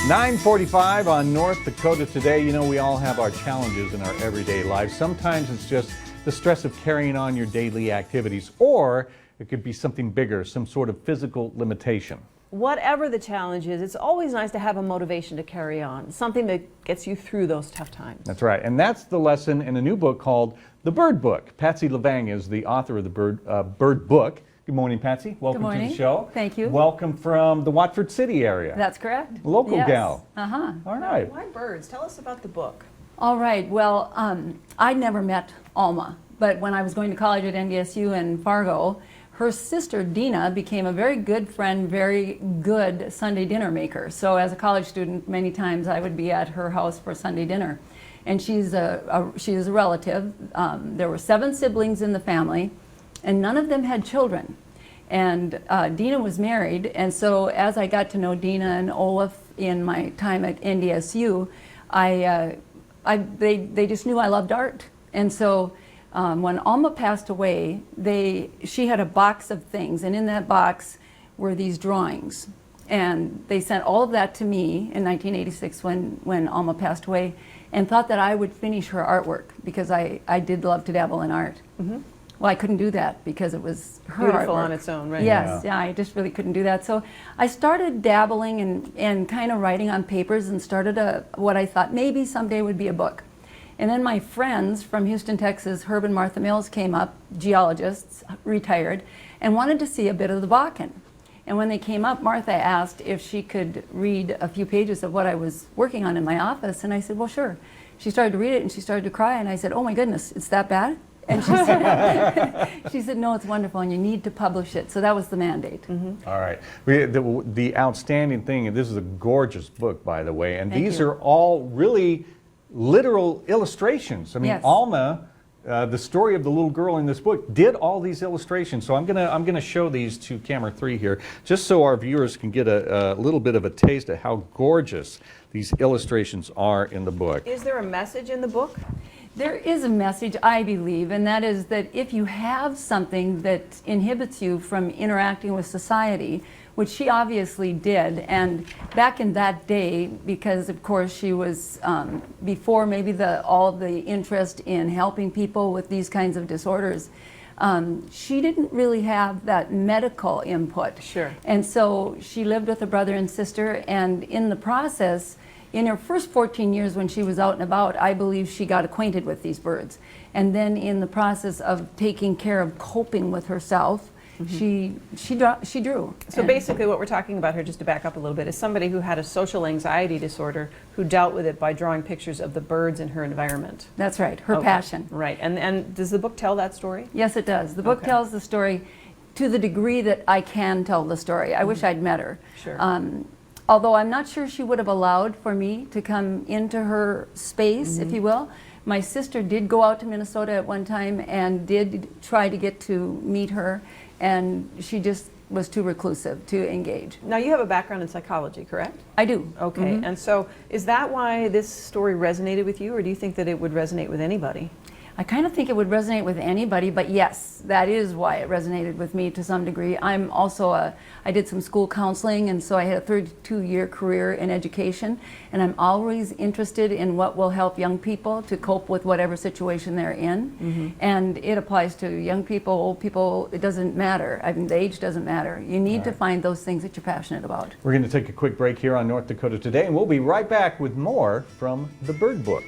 9:45 on North Dakota Today. You know, we all have our challenges in our everyday lives. Sometimes it's just the stress of carrying on your daily activities, or it could be something bigger, some sort of physical limitation. Whatever the challenge is, it's always nice to have a motivation to carry on, something that gets you through those tough times. That's right, and that's the lesson in a new book called The Bird Book. Patsy Levang is the author of the Bird Book. Good morning, Patsy. Welcome Good morning. to the show. Thank you. Welcome from the Watford City area. That's correct. Local Yes. gal. Uh-huh. All right. Why birds? Tell us about the book. All right. Well, I never met Alma, but when I was going to college at NDSU in Fargo, her sister Dina became a very good friend, very good Sunday dinner maker. So as a college student, many times I would be at her house for Sunday dinner. And she is a relative. There were 7 siblings in the family, and none of them had children. And Dina was married, and so as I got to know Dina and Olaf in my time at NDSU, they just knew I loved art. And so when Alma passed away, she had a box of things, and in that box were these drawings. And they sent all of that to me in 1986 when Alma passed away, and thought that I would finish her artwork because I did love to dabble in art. Mm-hmm. Well, I couldn't do that because it was her Beautiful artwork on its own, right? Yes, yeah, I just really couldn't do that. So I started dabbling and kind of writing on papers and started what I thought maybe someday would be a book. And then my friends from Houston, Texas, Herb and Martha Mills, came up, geologists, retired, and wanted to see a bit of the Bakken. And when they came up, Martha asked if she could read a few pages of what I was working on in my office, and I said, well, sure. She started to read it, and she started to cry, and I said, oh my goodness, it's that bad? And she said, no, it's wonderful, and you need to publish it. So that was the mandate. Mm-hmm. All right. The outstanding thing, and this is a gorgeous book, by the way, and Thank these you. are all really literal illustrations. I mean, Yes. Alma, the story of the little girl in this book, did all these illustrations. So I'm gonna show these to camera 3 here, just so our viewers can get a little bit of a taste of how gorgeous these illustrations are in the book. Is there a message in the book? There is a message, I believe, and that is that if you have something that inhibits you from interacting with society, which she obviously did, and back in that day, because of course she was before maybe all the interest in helping people with these kinds of disorders, she didn't really have that medical input. Sure. And so she lived with a brother and sister, and in the process, in her first 14 years when she was out and about, I believe she got acquainted with these birds. And then in the process of taking care of coping with herself, mm-hmm. she drew. So basically what we're talking about here, just to back up a little bit, is somebody who had a social anxiety disorder who dealt with it by drawing pictures of the birds in her environment. That's right, her passion. Right, and does the book tell that story? Yes, it does. The book tells the story to the degree that I can tell the story. I wish I'd met her. Sure. Although I'm not sure she would have allowed for me to come into her space, if you will. My sister did go out to Minnesota at one time and did try to get to meet her, and she just was too reclusive to engage. Now you have a background in psychology, correct? I do. Okay, and so is that why this story resonated with you, or do you think that it would resonate with anybody? I kind of think it would resonate with anybody, but yes, that is why it resonated with me to some degree. I'm also I did some school counseling, and so I had a 32-year career in education, and I'm always interested in what will help young people to cope with whatever situation they're in. Mm-hmm. And it applies to young people, old people, it doesn't matter. I mean, the age doesn't matter. You need to find those things that you're passionate about. We're going to take a quick break here on North Dakota Today, and we'll be right back with more from The Bird Book.